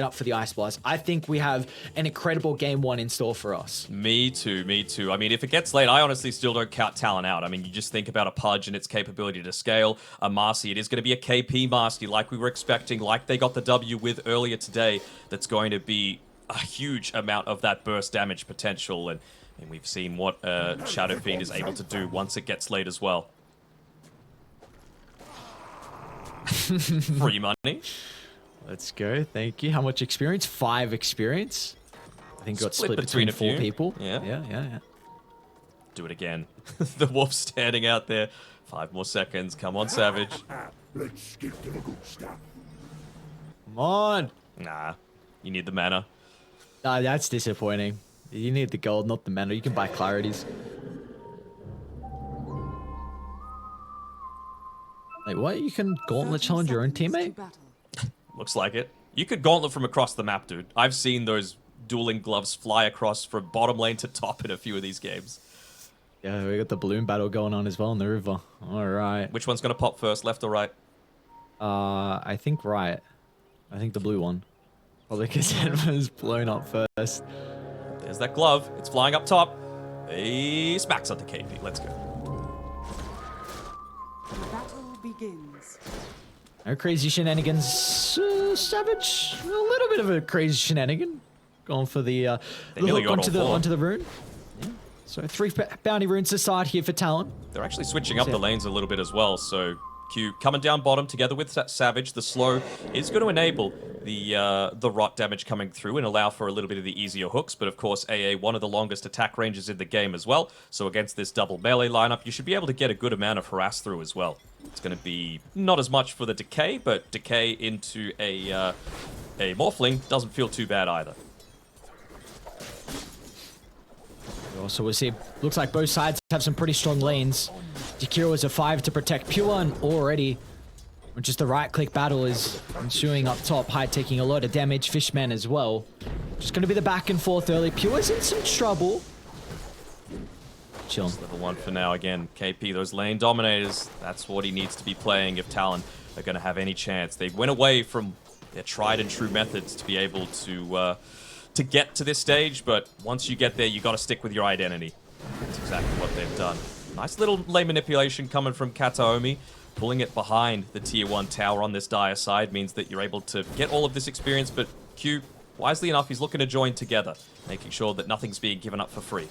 up for the Ice Blast. I think we have an incredible game one in store for us. Me too, me too. I mean, if it gets late, I honestly still don't count Talon out. I mean, you just think about a Pudge and its capability to scale. A Marcy, it is going to be a KP Marcy like we were expecting, like they got the W with earlier today. That's going to be a huge amount of that burst damage potential. And we've seen what Shadow Fiend is able to do once it gets late as well. Free money. Let's go. Thank you. How much experience? 5 experience. I think got split between 4 people. Yeah. Do it again. The wolf standing out there. 5 more seconds. Come on, Savage. Come on. Nah. You need the mana. Nah, that's disappointing. You need the gold, not the mana. You can buy clarities. Wait, what? You can gauntlet challenge your own teammate? Looks like it. You could gauntlet from across the map, dude. I've seen those dueling gloves fly across from bottom lane to top in a few of these games. Yeah, we got the balloon battle going on as well in the river. All right. Which one's going to pop first, left or right? I think right. I think the blue one. Probably because it was blown up first. There's that glove. It's flying up top. He smacks onto KP. Let's go. Battle begins. No crazy shenanigans. Savage. A little bit of a crazy shenanigan. Going for the hook onto the rune. Yeah. So 3 bounty runes to start here for Talon. They're actually switching up the lanes a little bit as well. So Q coming down bottom together with Savage. The slow is going to enable the rot damage coming through and allow for a little bit of the easier hooks. But of course, AA, one of the longest attack ranges in the game as well. So against this double melee lineup, you should be able to get a good amount of harass through as well. It's going to be not as much for the decay, but decay into a morphling doesn't feel too bad either. So we'll see. Looks like both sides have some pretty strong lanes. Jakiro is a 5 to protect Pure, and already just the right-click battle is ensuing up top. Hyde taking a lot of damage. Fishman as well. Just going to be the back and forth early. Pure's in some trouble. Chill. Level 1 for now. Again, KP, those lane dominators, that's what he needs to be playing if Talon are going to have any chance. They went away from their tried and true methods to be able to get to this stage, but once you get there, you got to stick with your identity. That's exactly what they've done. Nice little lane manipulation coming from Kataomi. Pulling it behind the tier 1 tower on this dire side means that you're able to get all of this experience, but Q, wisely enough, he's looking to join together, making sure that nothing's being given up for free.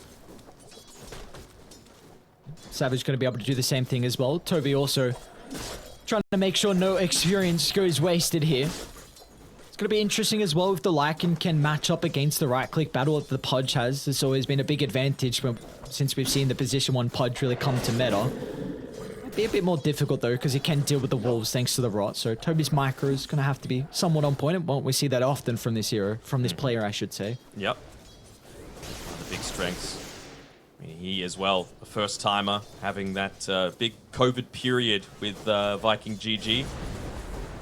Savage going to be able to do the same thing as well. Toby also trying to make sure no experience goes wasted here. It's going to be interesting as well if the Lycan can match up against the right-click battle that the Pudge has. It's always been a big advantage since we've seen the position 1 Pudge really come to meta. Might be a bit more difficult though because he can deal with the wolves thanks to the rot. So Toby's micro is going to have to be somewhat on point. Won't we see that often from this hero, from this player, I should say. Yep. The big strengths. I mean, he as well, a first-timer, having that big COVID period with Viking GG.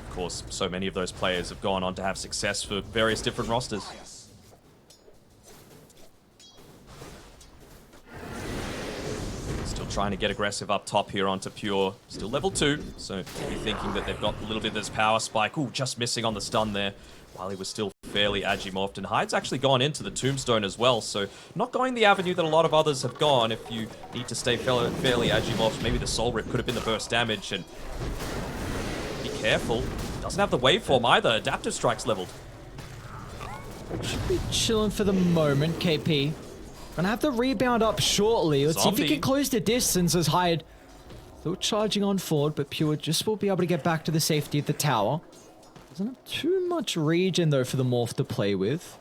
Of course, so many of those players have gone on to have success for various different rosters. Still trying to get aggressive up top here onto Pure. Still level 2, so maybe thinking that they've got a little bit of this power spike. Ooh, just missing on the stun there, while he was still fairly agimorphed. And Hyde's actually gone into the Tombstone as well, so not going the avenue that a lot of others have gone. If you need to stay fairly agimorphed, maybe the Soul Rip could have been the burst damage, and be careful. Doesn't have the waveform either. Adaptive Strike's leveled. Should be chilling for the moment, KP. Gonna have the rebound up shortly. Let's see if he can close the distance as Hyde. Still charging on forward, but Pure just will be able to get back to the safety of the tower. Doesn't have too much region though for the Morph to play with.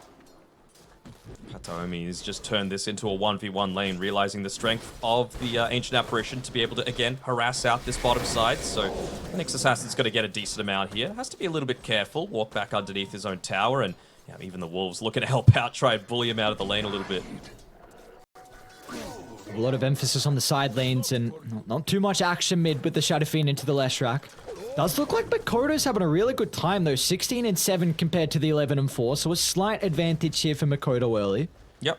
Kataomi has just turned this into a 1v1 lane, realizing the strength of the Ancient Apparition to be able to, again, harass out this bottom side. So the next Assassin's going to get a decent amount here. Has to be a little bit careful, walk back underneath his own tower, and even the Wolves looking to help out, try and bully him out of the lane a little bit. A lot of emphasis on the side lanes and not too much action mid with the Shadow Fiend into the Leshrac. Does look like Makoto's having a really good time though, 16 and 7 compared to the 11 and 4, so a slight advantage here for Makoto early. Yep.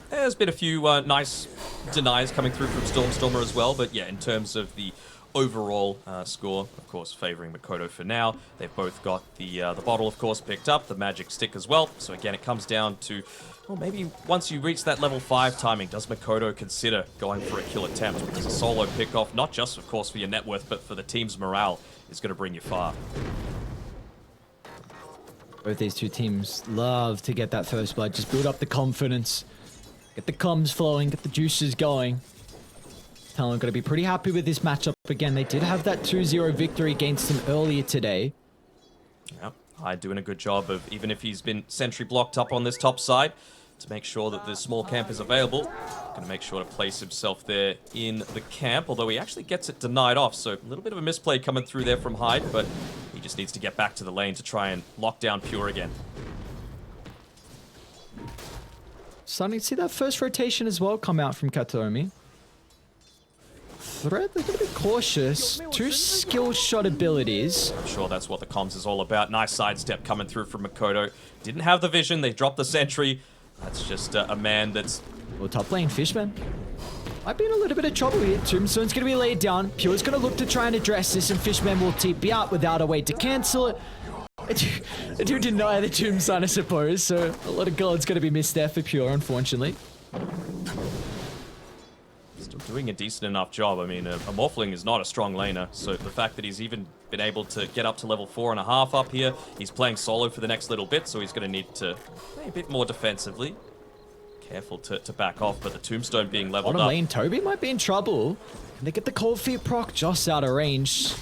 There's been a few nice denies coming through from Stormstormer as well, but yeah, in terms of the overall score, of course, favoring Mikoto for now. They've both got the bottle, of course, picked up, the magic stick as well. So again, it comes down to, well, maybe once you reach that level 5 timing, does Mikoto consider going for a kill attempt? Because a solo pick-off, not just, of course, for your net worth, but for the team's morale, is going to bring you far. Both these two teams love to get that first blood, just build up the confidence, get the comms flowing, get the juices going. Talon going to be pretty happy with this matchup again. They did have that 2-0 victory against them earlier today. Yep, Hyde doing a good job of, even if he's been sentry blocked up on this top side, to make sure that the small camp is available. Going to make sure to place himself there in the camp, although he actually gets it denied off, so a little bit of a misplay coming through there from Hyde, but he just needs to get back to the lane to try and lock down Pure again. Starting to see that first rotation as well come out from Katomi. Threat, they're going to be cautious. 2 skill shot abilities. I'm sure that's what the comms is all about. Nice sidestep coming through from Mikoto. Didn't have the vision, they dropped the sentry. That's just a man that's... Well, top lane, Fishman might be in a little bit of trouble here. Tombstone's going to be laid down. Pure's going to look to try and address this, and Fishman will TP out without a way to cancel it. I do deny the Tombstone, I suppose, so a lot of gold's going to be missed there for Pure, unfortunately. Still doing a decent enough job. I mean, a Morphling is not a strong laner, so the fact that he's even been able to get up to level 4.5 up here, he's playing solo for the next little bit, so he's going to need to play a bit more defensively. Careful to back off, but the Tombstone being leveled Bottom up. lane, Toby might be in trouble. Can they get the Cold Feet proc just out of range?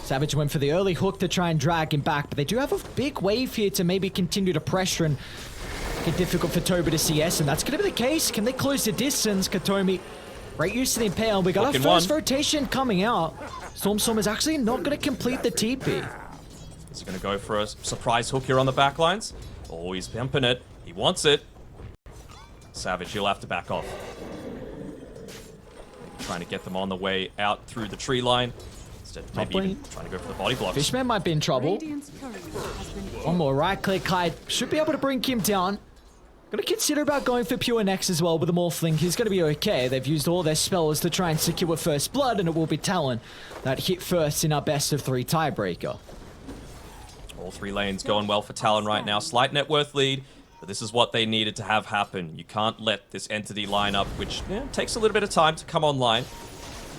Savage went for the early hook to try and drag him back, but they do have a big wave here to maybe continue to pressure and make it difficult for Toby to CS, and that's going to be the case. Can they close the distance? Katomi, great use of the Impale. We got our first rotation coming out. Storm is actually not going to complete the TP. He's going to go for a surprise hook here on the backlines. Oh, he's pumping it. He wants it. Savage, he'll have to back off. Maybe trying to get them on the way out through the tree line. Instead, maybe even trying to go for the body blocks. Fishman might be in trouble. One more right click. Hyde should be able to bring him down. Gonna consider about going for Pure next as well with the Morphling. He's gonna be okay. They've used all their spells to try and secure first blood, and it will be Talon that hit first in our best of 3 tiebreaker. All 3 lanes going well for Talon right now. Slight net worth lead, but this is what they needed to have happen. You can't let this entity line up, which takes a little bit of time to come online,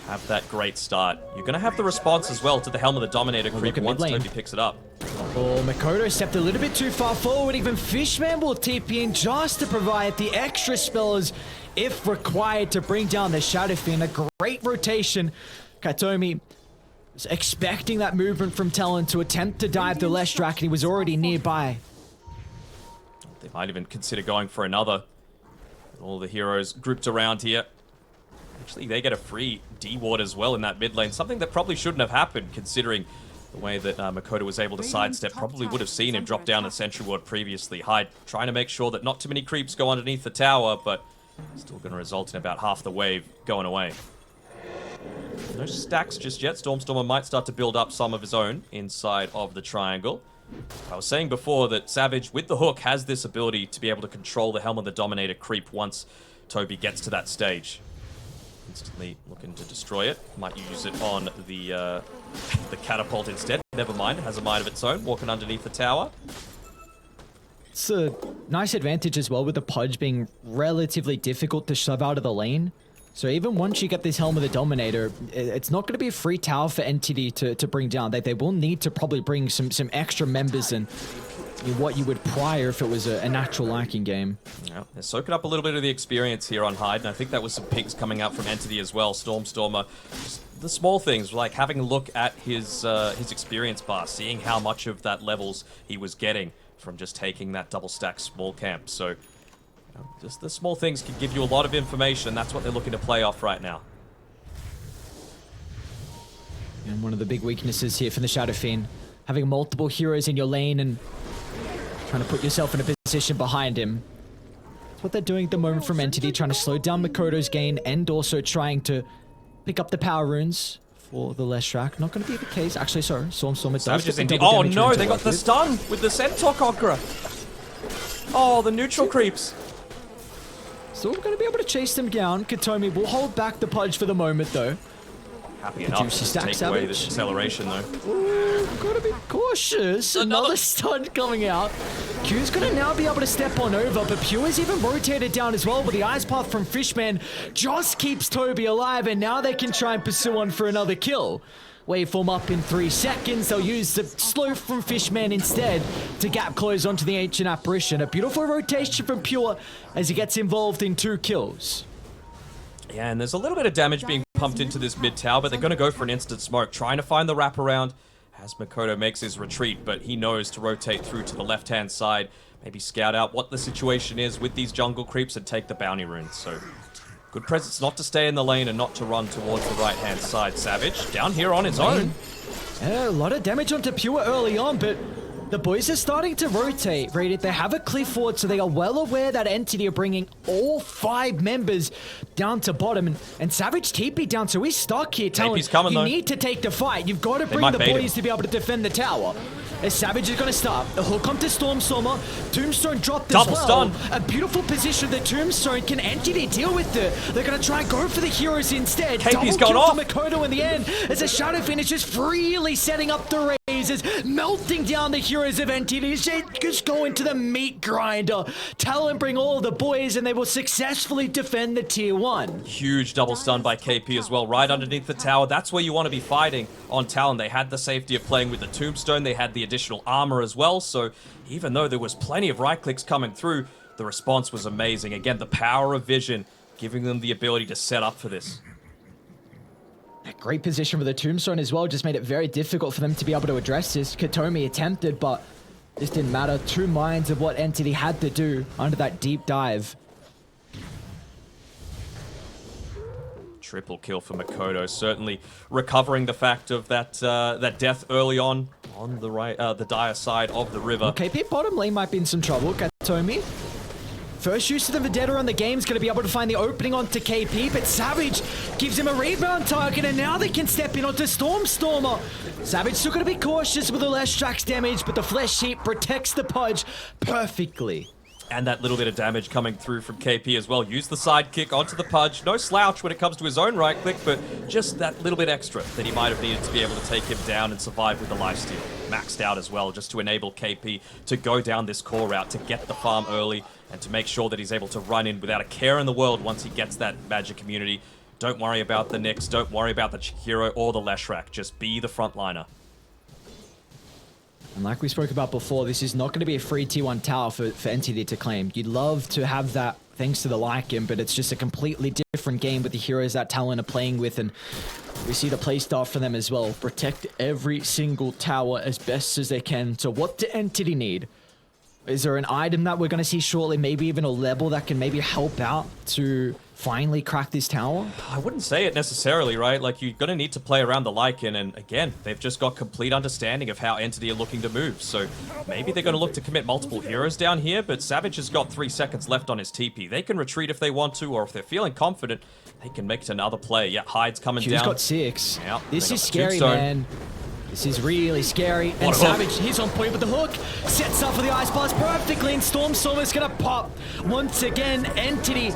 have that great start. You're going to have the response as well to the Helm of the Dominator creep once Toby picks it up. Oh, Mikoto stepped a little bit too far forward. Even Fishman will TP in just to provide the extra spells if required to bring down the Shadow Fiend. A great rotation. Katomi was expecting that movement from Talon to attempt to dive the Leshrac, and he was already nearby. They might even consider going for another. All the heroes grouped around here. Actually, they get a free D-ward as well in that mid lane. Something that probably shouldn't have happened, considering the way that Mikoto was able to sidestep. Probably would have seen him drop down a sentry ward previously. Hyde trying to make sure that not too many creeps go underneath the tower, but still going to result in about half the wave going away. No stacks just yet. Stormstormer might start to build up some of his own inside of the triangle. I was saying before that Savage, with the hook, has this ability to be able to control the Helm of the Dominator creep once Toby gets to that stage. Instantly looking to destroy it. Might use it on the catapult instead. Never mind, it has a mind of its own, walking underneath the tower. It's a nice advantage as well with the Pudge being relatively difficult to shove out of the lane. So even once you get this Helm of the Dominator, it's not going to be a free tower for Entity to bring down. They will need to probably bring some extra members in what you would prior if it was a natural lacking game. Yeah, they're soaking up a little bit of the experience here on Hyde, and I think that was some pings coming out from Entity as well. Stormstormer, just the small things, like having a look at his experience bar, seeing how much of that levels he was getting from just taking that double stack small camp. So just the small things can give you a lot of information, and that's what they're looking to play off right now. And one of the big weaknesses here for the Shadow Fiend, having multiple heroes in your lane and trying to put yourself in a position behind him. That's what they're doing at the moment from Entity, trying to slow down Mikoto's gain and also trying to pick up the power runes for the Leshrac. Not going to be the case. Actually, sorry, Stormstormer does get the double oh damage no, to they got work the with. stun with the Centaur Conqueror. Oh, the neutral creeps. Still going to be able to chase them down. Katomi will hold back the Pudge for the moment, though. Happy enough juicy to stack take away Savage. this acceleration, though. Ooh, gotta be cautious. Another stun coming out. Q's gonna now be able to step on over, but Pure's even rotated down as well, but the ice path from Fishman just keeps Toby alive, and now they can try and pursue on for another kill. Waveform up in 3 seconds. They'll use the slow from Fishman instead to gap close onto the Ancient Apparition. A beautiful rotation from Pure as he gets involved in 2 kills. Yeah, and there's a little bit of damage being pumped into this mid tower, but they're going to go for an instant smoke, trying to find the wraparound as Mikoto makes his retreat, but he knows to rotate through to the left-hand side, maybe scout out what the situation is with these jungle creeps and take the bounty runes. So, good presence not to stay in the lane and not to run towards the right-hand side. Savage down here on his own. Yeah, a lot of damage onto Pure early on, but the boys are starting to rotate. They have a cliff forward, so they are well aware that Entity are bringing all 5 members down to bottom. And Savage TP down, so he's stuck here. KP's coming, you though. need to take the fight. You've got to bring the boys to be able to defend the tower. As Savage is going to start. A hook onto Stormstormer. Tombstone dropped as well. Double stun. A beautiful position. The Tombstone can Entity deal with it. They're going to try and go for the heroes instead. KP's Double going kill off. for Mikoto in the end. As a Shadow finishes freely setting up the razors, melting down the heroes of Entity. Just go into the meat grinder. Talon bring all the boys and they will successfully defend the tier 1. Huge double stun by KP as well, right underneath the tower. That's where you want to be fighting on Talon. They had the safety of playing with the Tombstone. They had the additional armor as well. So even though there was plenty of right clicks coming through, the response was amazing. Again, the power of vision, giving them the ability to set up for this. A great position for the Tombstone as well, just made it very difficult for them to be able to address this. Katomi attempted, but this didn't matter. 2 minds of what Entity had to do under that deep dive. Triple kill for Mikoto, certainly recovering the fact of that that death early on the right, the dire side of the river. Okay, bottom lane might be in some trouble. Katomi. First use of the Vendetta on the game is going to be able to find the opening onto KP, but Savage gives him a rebound target, and now they can step in onto Stormstormer. Savage still going to be cautious with the Leshrax damage, but the Flesh Heap protects the Pudge perfectly. And that little bit of damage coming through from KP as well. Use the sidekick onto the Pudge. No slouch when it comes to his own right click, but just that little bit extra that he might have needed to be able to take him down and survive with the lifesteal. Maxed out as well, just to enable KP to go down this core route, to get the farm early, and to make sure that he's able to run in without a care in the world once he gets that magic immunity. Don't worry about the Nyx, don't worry about the Chihiro or the Leshrac. Just be the frontliner. And like we spoke about before, this is not going to be a free T1 tower for Entity to claim. You'd love to have that thanks to the Lycan, but it's just a completely different game with the heroes that Talon are playing with, and we see the playstyle for them as well. Protect every single tower as best as they can. So what do Entity need? Is there an item that we're going to see shortly, maybe even a level that can maybe help out to finally crack this tower? I wouldn't say it necessarily, right? Like, you're going to need to play around the Lycan, and again, they've just got complete understanding of how Entity are looking to move. So maybe they're going to look to commit multiple heroes down here, but Savage has got 3 seconds left on his TP. They can retreat if they want to, or if they're feeling confident, they can make it another play. Yeah, Hyde's coming down. Q's got 6. Yep, This they is got the scary, Tombstone. man. This is really scary. And What a Savage, he's on point with the hook. Sets up for the Ice Blast perfectly, and Stormstormer's gonna pop. Once again, Entity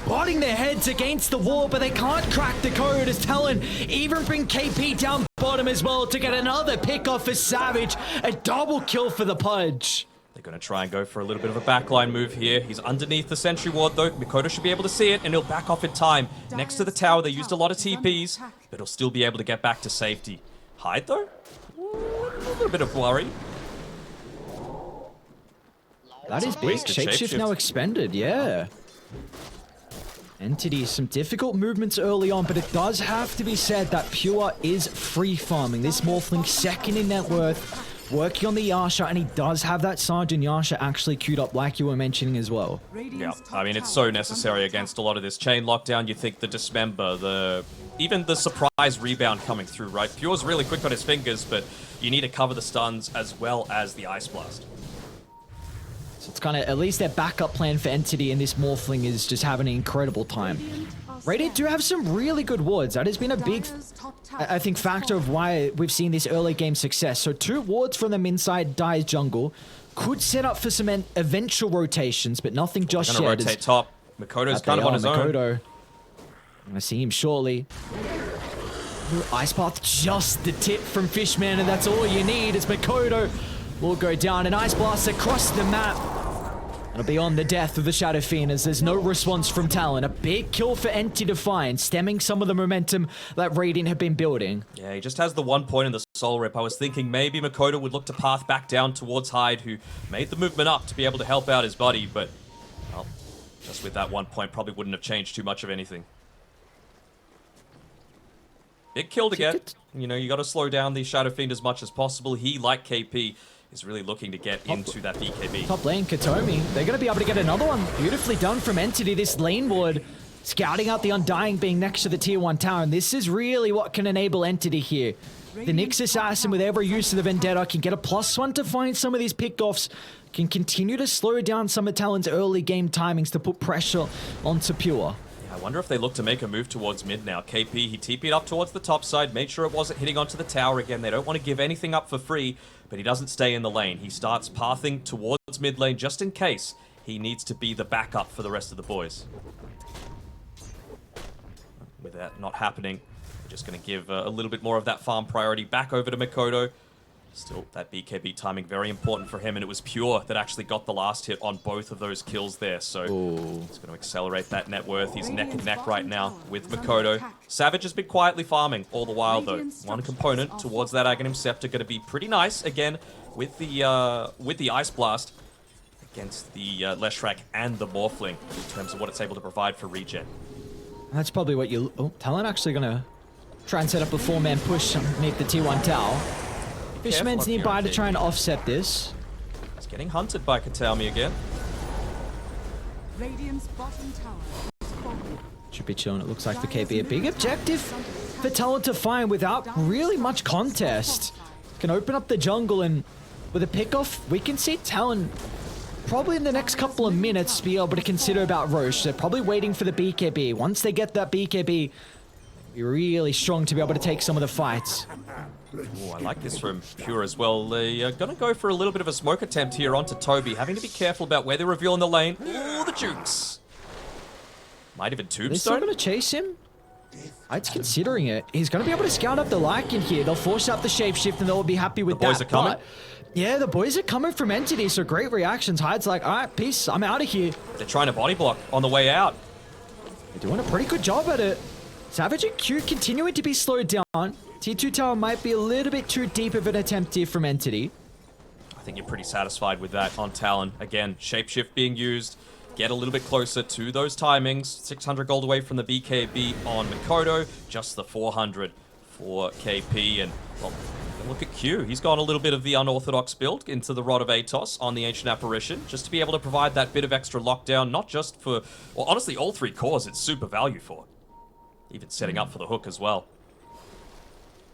butting their heads against the wall, but they can't crack the code as Talon even bring KP down bottom as well to get another pick off for Savage. A double kill for the Pudge. They're going to try and go for a little bit of a backline move here. He's underneath the sentry ward, though. Mikoto should be able to see it, and he'll back off in time. Next to the tower, they used a lot of TPs, but he'll still be able to get back to safety. Hyde, though? A little bit of worry. That is big. Wasted Shapeshift now expended, yeah. Entity, some difficult movements early on, but it does have to be said that Pure is free farming. This Morphling second in net worth, working on the Yasha, and he does have that Sergeant Yasha actually queued up like you were mentioning as well. Yeah, I mean, it's so necessary against a lot of this chain lockdown. You think the Dismember, even the surprise rebound coming through, right? Pure's really quick on his fingers, but you need to cover the stuns as well as the Ice Blast. So it's kind of at least their backup plan for Entity, and this Morphling is just having an incredible time. Radiant do have some really good wards. That has been a big, I think, factor of why we've seen this early game success. So 2 wards from them inside Dire's jungle could set up for some eventual rotations, but nothing just yet. Gonna rotate top. Mikoto's kind of on his own. I'm gonna see him shortly. Ice Path, just the tip from Fishman, and that's all you need as Mikoto will go down. An Ice Blast across the map. It'll be on the death of the Shadow Fiend as there's no response from Talon. A big kill for Enti Defiant, stemming some of the momentum that Radiant have been building. Yeah, he just has the 1 point in the Soul Rip. I was thinking maybe Mikoto would look to path back down towards Hyde, who made the movement up to be able to help out his buddy, but well, just with that 1 point, probably wouldn't have changed too much of anything. Big kill to get. You know, you got to slow down the Shadow Fiend as much as possible. He, like KP, is really looking to get into that BKB. Top lane, Katomi. They're going to be able to get another one. Beautifully done from Entity, this lane ward. Scouting out the Undying being next to the tier 1 tower. And this is really what can enable Entity here. The Nyx Assassin, with every use of the Vendetta, can get a +1 to find some of these pickoffs. Can continue to slow down some of Talon's early game timings to put pressure onto Pure. I wonder if they look to make a move towards mid now. KP, he TP'd up towards the top side, made sure it wasn't hitting onto the tower again. They don't want to give anything up for free, but he doesn't stay in the lane. He starts pathing towards mid lane just in case he needs to be the backup for the rest of the boys. With that not happening, we're just going to give a little bit more of that farm priority back over to Mikoto. Still, that BKB timing very important for him, and it was Pure that actually got the last hit on both of those kills there, so it's going to accelerate that net worth. He's neck and neck right now with Mikoto. Savage has been quietly farming all the while, though. One component towards that Aghanim Scepter going to be pretty nice, again, with the Ice Blast against the Leshrac and the Morphling in terms of what it's able to provide for regen. That's probably what you... Oh, Talon actually going to try and set up a 4-man push underneath the tier 1 tower. Fishman's nearby to try and offset this. He's getting hunted by Kataomi again. Radiant's bottom tower is falling. Should be chilling, it looks like, for KB. A big objective for Talon to find without really much contest. Can open up the jungle, and with a pickoff, we can see Talon probably in the next couple of minutes be able to consider about Roche. They're probably waiting for the BKB. Once they get that BKB, be really strong to be able to take some of the fights. Ooh, I like this from Pure as well. They are going to go for a little bit of a smoke attempt here onto Toby, having to be careful about where they reveal in the lane. Ooh, the jukes. Might even Tombstone. They're still going to chase him? Hyde's considering it. He's going to be able to scout up the Lycan here. They'll force out the shapeshift and they'll be happy with that. The boys are coming? Yeah, the boys are coming from Entity, so great reactions. Hyde's like, all right, peace, I'm out of here. They're trying to body block on the way out. They're doing a pretty good job at it. Savage and Q continuing to be slowed down. T2 tower might be a little bit too deep of an attempt here from Entity. I think you're pretty satisfied with that on Talon. Again, shapeshift being used. Get a little bit closer to those timings. 600 gold away from the BKB on Mikoto. Just the 400 for KP. And, well, look at Q. He's gone a little bit of the unorthodox build into the Rod of Atos on the Ancient Apparition, just to be able to provide that bit of extra lockdown, not just for, well, honestly, all 3 cores it's super value for. Even setting up for the hook as well.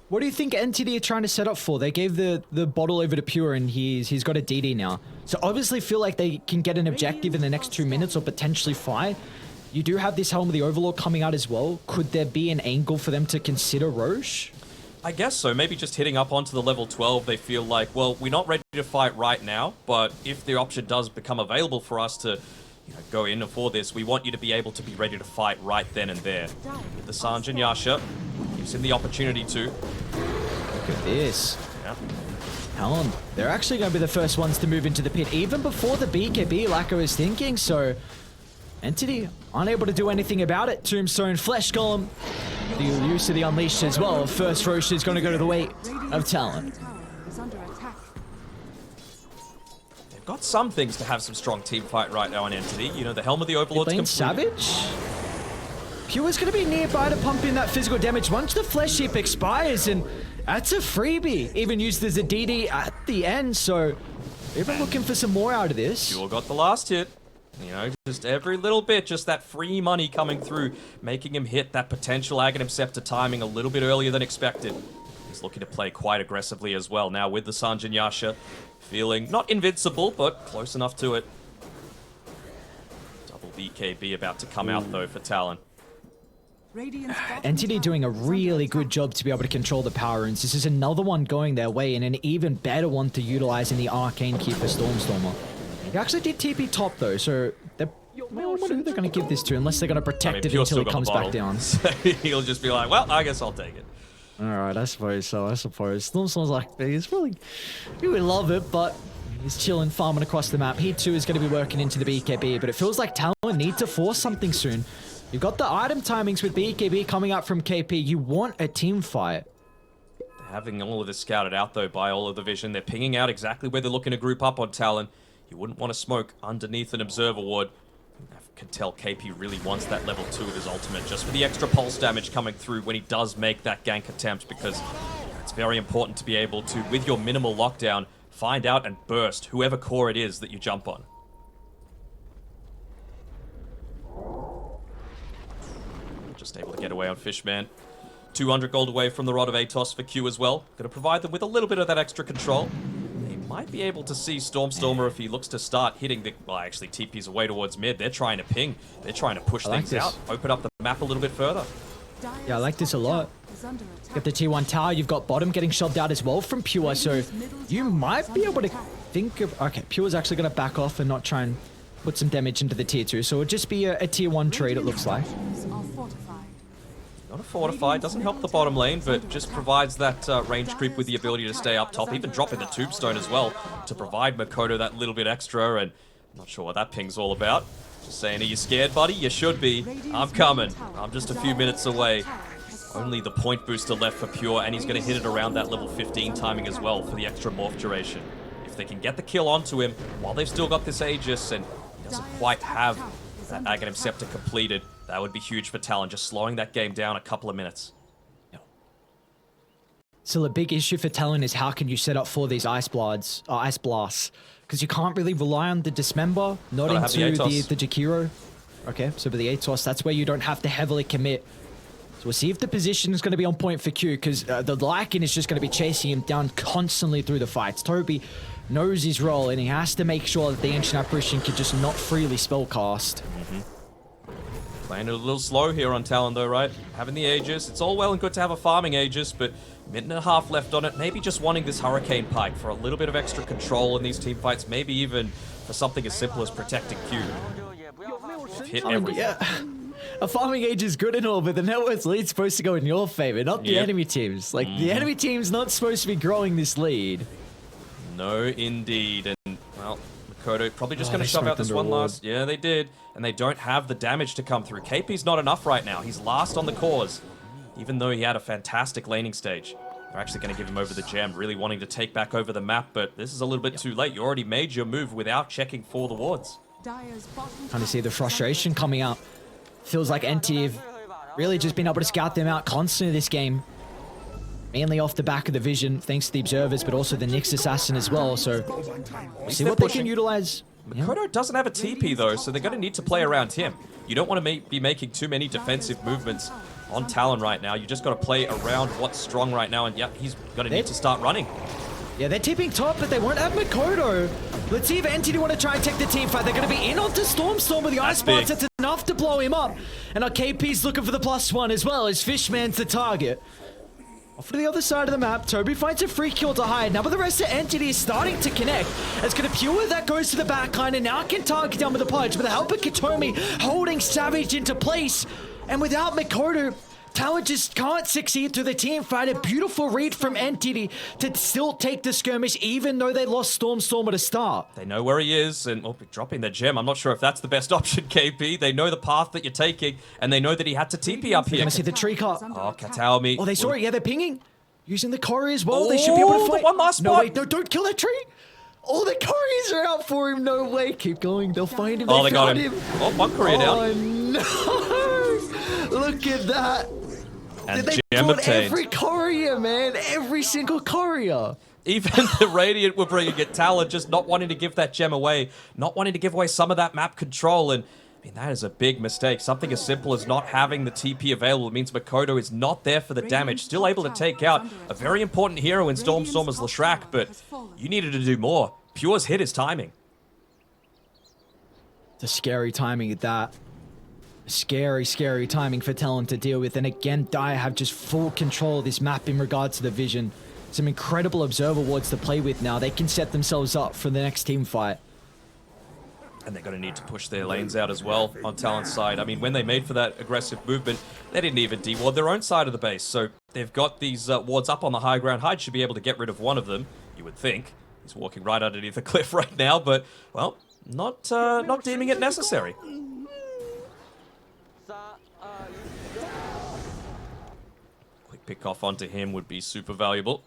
What do you think Entity are trying to set up for? They gave the bottle over to Pure, and he's got a DD now. So obviously feel like they can get an objective in the next 2 minutes or potentially 5. You do have this Helm of the Overlord coming out as well. Could there be an angle for them to consider Roche? I guess so. Maybe just hitting up onto the level 12, they feel like, well, we're not ready to fight right now, but if the option does become available for us to go in for this, we want you to be able to be ready to fight right then and there. With the Sanj and Yasha, gives him the opportunity to. Look at this. Yeah. Talon, they're actually going to be the first ones to move into the pit, even before the BKB, like I was thinking, so Entity unable to do anything about it. Tombstone, Flesh Golem, the use of the Unleashed as well. First Roche is going to go to the weight of Talon. Got some things to have some strong team fight right now on Entity. You know, the Helm of the Overlord's complete. Savage? Pure's going to be nearby to pump in that physical damage once the Flesh Heap expires, and that's a freebie. Even used as a DD at the end, so they've been looking for some more out of this. Pure got the last hit. You know, just every little bit, just that free money coming through, making him hit that potential Aghanim Scepter timing a little bit earlier than expected. He's looking to play quite aggressively as well now with the Sanj and Yasha. Feeling not invincible, but close enough to it. Double BKB about to come out, though, for Talon. Entity doing a really good job to be able to control the power runes. This is another one going their way, and an even better one to utilize in the Arcane Key for Stormstormer. He actually did TP top, though, so I wonder who they're going to give this to, unless they're going to protect it until it comes back down. So he'll just be like, well, I guess I'll take it. All right, I suppose so. I suppose. Storm's like, he's probably, he would love it, but he's chilling, farming across the map. He too is going to be working into the BKB, but it feels like Talon need to force something soon. You've got the item timings with BKB coming up from KP. You want a team fight. Having all of this scouted out, though, by all of the vision. They're pinging out exactly where they're looking to group up on Talon. You wouldn't want to smoke underneath an observer ward. I can tell KP really wants that level 2 of his ultimate, just for the extra pulse damage coming through when he does make that gank attempt, because it's very important to be able to, with your minimal lockdown, find out and burst whoever core it is that you jump on. Just able to get away on Fishman. 200 gold away from the Rod of Atos for Q as well. Going to provide them with a little bit of that extra control. They might be able to see Stormstormer if he looks to start hitting the... Well, actually, TP's away towards mid. They're trying to ping. They're trying to push things out. Open up the map a little bit further. Yeah, I like this a lot. Got the T1 tower. You've got bottom getting shoved out as well from Pure, so you might be able to think of... Okay, Pure's actually going to back off and not try and put some damage into the tier 2, so it'll just be a tier 1 trade, it looks like. Not a fortify, doesn't help the bottom lane, but just provides that range creep with the ability to stay up top, even dropping the tombstone as well to provide Makoto that little bit extra, and I'm not sure what that ping's all about. Just saying, are you scared, buddy? You should be. I'm coming. I'm just a few minutes away. Only the point booster left for Pure, and he's going to hit it around that level 15 timing as well for the extra morph duration. If they can get the kill onto him while they've still got this Aegis, and he doesn't quite have that Aghanim Scepter completed, that would be huge for Talon, just slowing that game down a couple of minutes. Still, a big issue for Talon is how can you set up for these ice blasts, because you can't really rely on the Dismember, not into the Jakiro. Okay, so with the Atos, that's where you don't have to heavily commit. So we'll see if the position is going to be on point for Q, because the Lycan is just going to be chasing him down constantly through the fights. Toby knows his role, and he has to make sure that the Ancient Apparition can just not freely spellcast. Playing it a little slow here on Talon though, right? Having the Aegis, it's all well and good to have a farming Aegis, but minute and a half left on it. Maybe just wanting this Hurricane Pike for a little bit of extra control in these team fights, maybe even for something as simple as protecting Q. Hit everything. Yeah. A farming age is good and all, but the network's lead's supposed to go in your favor, not the enemy teams. Like, the enemy team's not supposed to be growing this lead. No, indeed. And, well, Makoto probably just going to shove out this one last... Yeah, they did. And they don't have the damage to come through. KP's not enough right now. He's last on the cause, even though he had a fantastic laning stage. They're actually going to give him over the gem, really wanting to take back over the map, but this is a little bit too late. You already made your move without checking for the wards. Kind of see the frustration coming out. Feels like NT have really just been able to scout them out constantly this game. Mainly off the back of the vision, thanks to the observers, but also the Nyx Assassin as well. So we'll see what they can utilize. Makoto doesn't have a TP though, so they're going to need to play around him. You don't want to be making too many defensive movements on Talon right now. You just got to play around what's strong right now, and yep, he's going to need to start running. Yeah, they're tipping top, but they won't have Makoto. Let's see if NTD want to try and take the team fight. They're going to be in onto Storm with the Ice Bots. That's enough to blow him up. And our KP's looking for the +1 as well, as Fishman's the target. Off to the other side of the map, Toby finds a free kill to hide. Now, but the rest of Entity is starting to connect. It's going to Pure that goes to the backline and now can target down with the punch. With the help of Katomi holding Savage into place. And without Makoto, Talon just can't succeed through the team fight. A beautiful read from Entity to still take the skirmish, even though they lost Stormstormer to start. They know where he is, and dropping their gem. I'm not sure if that's the best option, KP. They know the path that you're taking, and they know that he had to TP up here. Can I see the tree cut? Oh, Kataomi. Oh, they saw it. Yeah, they're pinging. Using the Cory as well. They should be able to fight. One last spot. No, wait, no, don't kill that tree. Oh, the Corys are out for him. No way. Keep going. They'll find him. Oh, they got him. Oh, one courier down. Oh, no. Look at that. And they gem bought obtained. every courier, man. Every single courier. Even the Radiant were bringing it. Talon just not wanting to give that gem away. Not wanting to give away some of that map control. And, I mean, that is a big mistake. Something as simple as not having the TP available means Makoto is not there for the damage. Still able to take out a very important hero in Stormstormer's Leshrac, but you needed to do more. Pure's hit his timing. The scary timing at that. Scary, scary timing for Talon to deal with. And again, Dire have just full control of this map in regards to the vision. Some incredible observer wards to play with now. They can set themselves up for the next team fight. And they're going to need to push their lanes out as well on Talon's side. I mean, when they made for that aggressive movement, they didn't even de-ward their own side of the base. So they've got these wards up on the high ground. Hyde should be able to get rid of one of them, you would think. He's walking right underneath the cliff right now, but, well, not deeming it necessary. Quick pick off onto him would be super valuable.